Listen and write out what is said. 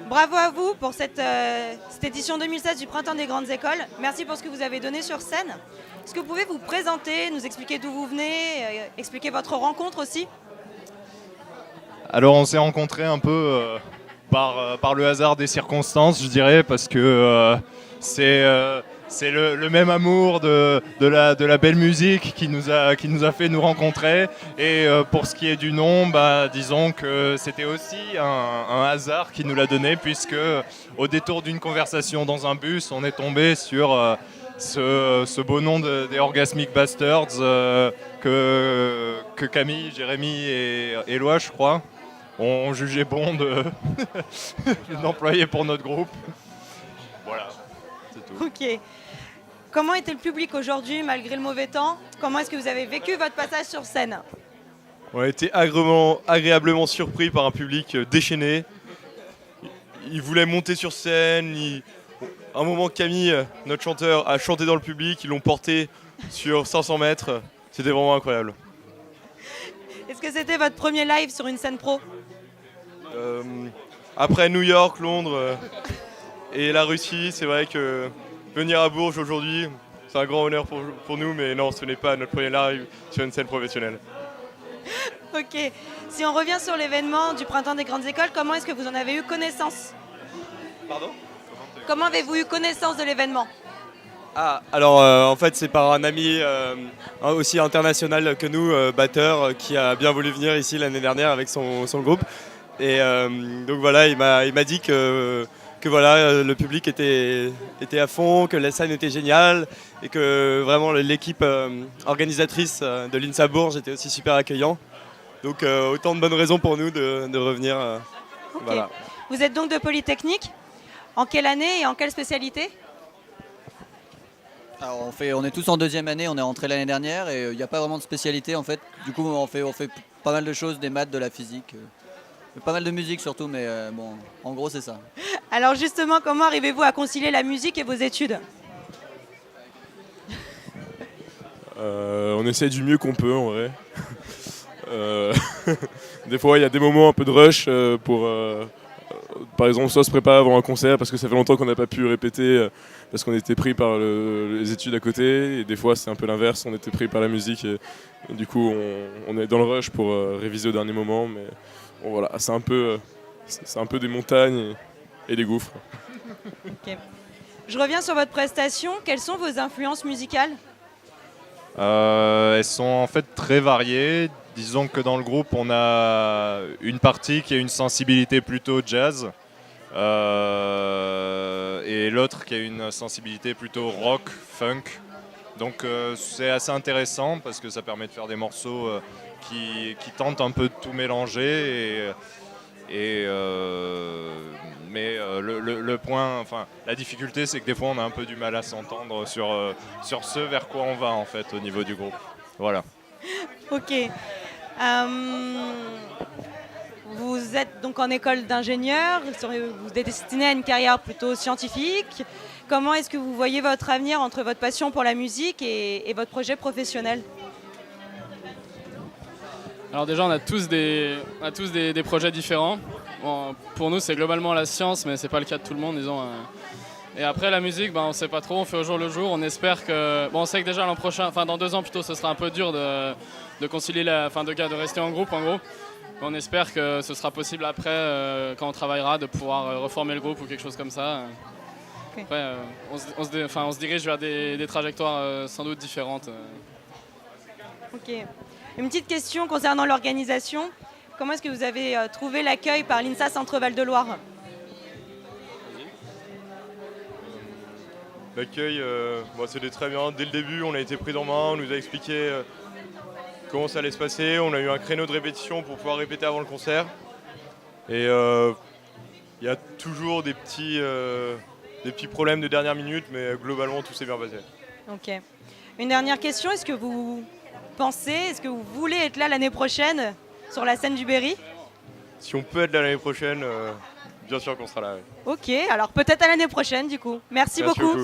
Bravo à vous pour cette édition 2016 du Printemps des Grandes Écoles. Merci pour ce que vous avez donné sur scène. Est-ce que vous pouvez vous présenter, nous expliquer d'où vous venez, expliquer votre rencontre aussi? Alors on s'est rencontrés un peu par le hasard des circonstances, je dirais, parce que c'est le même amour de la belle musique qui nous a fait nous rencontrer. Et pour ce qui est du nom, disons que c'était aussi un hasard qui nous l'a donné, puisque au détour d'une conversation dans un bus, on est tombé sur ce beau nom des Orgasmic Bastards que Camille, Jérémy et Éloi, je crois, ont jugé bon d'employer pour notre groupe. Voilà, c'est tout. Ok. Comment était le public aujourd'hui, malgré le mauvais temps? Comment est-ce que vous avez vécu votre passage sur scène? On a été agréablement surpris par un public déchaîné. Il voulait monter sur scène. À un moment, Camille, notre chanteur, a chanté dans le public. Ils l'ont porté sur 500 mètres. C'était vraiment incroyable. Est-ce que c'était votre premier live sur une scène pro? Après New York, Londres et la Russie, c'est vrai que venir à Bourges aujourd'hui, c'est un grand honneur pour nous, mais non, ce n'est pas notre premier live sur une scène professionnelle. Ok. Si on revient sur l'événement du Printemps des Grandes Écoles, comment est-ce que vous en avez eu connaissance? Pardon? Comment avez-vous eu connaissance de l'événement? Alors en fait c'est par un ami aussi international que nous, batteur, qui a bien voulu venir ici l'année dernière avec son groupe. Et donc voilà, il m'a dit que voilà, le public était à fond, que la scène était géniale et que vraiment l'équipe organisatrice de l'INSA Bourges était aussi super accueillant. Donc autant de bonnes raisons pour nous de revenir. Okay. Voilà. Vous êtes donc de Polytechnique. En quelle année et en quelle spécialité? Alors on est tous en deuxième année, on est rentré l'année dernière et il n'y a pas vraiment de spécialité en fait. Du coup on fait pas mal de choses, des maths, de la physique, pas mal de musique surtout, mais bon, en gros c'est ça. Alors justement, comment arrivez-vous à concilier la musique et vos études? On essaie du mieux qu'on peut en vrai. Des fois il y a des moments un peu de rush par exemple, soit se préparer avant un concert parce que ça fait longtemps qu'on n'a pas pu répéter parce qu'on était pris par les études à côté, et des fois c'est un peu l'inverse, on était pris par la musique et du coup on est dans le rush pour réviser au dernier moment, mais bon, voilà, c'est un peu des montagnes et des gouffres. Okay. Je reviens sur votre prestation, quelles sont vos influences musicales? Elles sont en fait très variées. Disons que dans le groupe, on a une partie qui a une sensibilité plutôt jazz et l'autre qui a une sensibilité plutôt rock, funk. Donc c'est assez intéressant parce que ça permet de faire des morceaux qui tentent un peu de tout mélanger. Mais le point, enfin, la difficulté, c'est que des fois on a un peu du mal à s'entendre sur ce vers quoi on va en fait au niveau du groupe. Voilà. Ok. Vous êtes donc en école d'ingénieur, vous êtes destiné à une carrière plutôt scientifique. Comment est-ce que vous voyez votre avenir entre votre passion pour la musique et votre projet professionnel? Alors déjà, on a tous des projets différents. Bon, pour nous, c'est globalement la science, mais c'est pas le cas de tout le monde, disons. Et après, la musique, on sait pas trop, on fait au jour le jour. On espère que... Bon, on sait que déjà l'an prochain, enfin dans 2 ans plutôt, ce sera un peu dur de concilier, de rester en groupe, en gros. On espère que ce sera possible après, quand on travaillera, de pouvoir reformer le groupe ou quelque chose comme ça. Okay. Après, on se dirige vers des trajectoires sans doute différentes. Ok. Une petite question concernant l'organisation. Comment est-ce que vous avez trouvé l'accueil par l'INSA Centre-Val de Loire? L'accueil, c'était très bien. Dès le début, on a été pris en main, on nous a expliqué comment ça allait se passer. On a eu un créneau de répétition pour pouvoir répéter avant le concert. Et il y a toujours des petits problèmes de dernière minute, mais globalement, tout s'est bien passé. Ok. Une dernière question, est-ce que vous voulez être là l'année prochaine sur la scène du Berry? Si on peut être là l'année prochaine, bien sûr qu'on sera là. Ok, alors peut-être à l'année prochaine du coup. Merci beaucoup.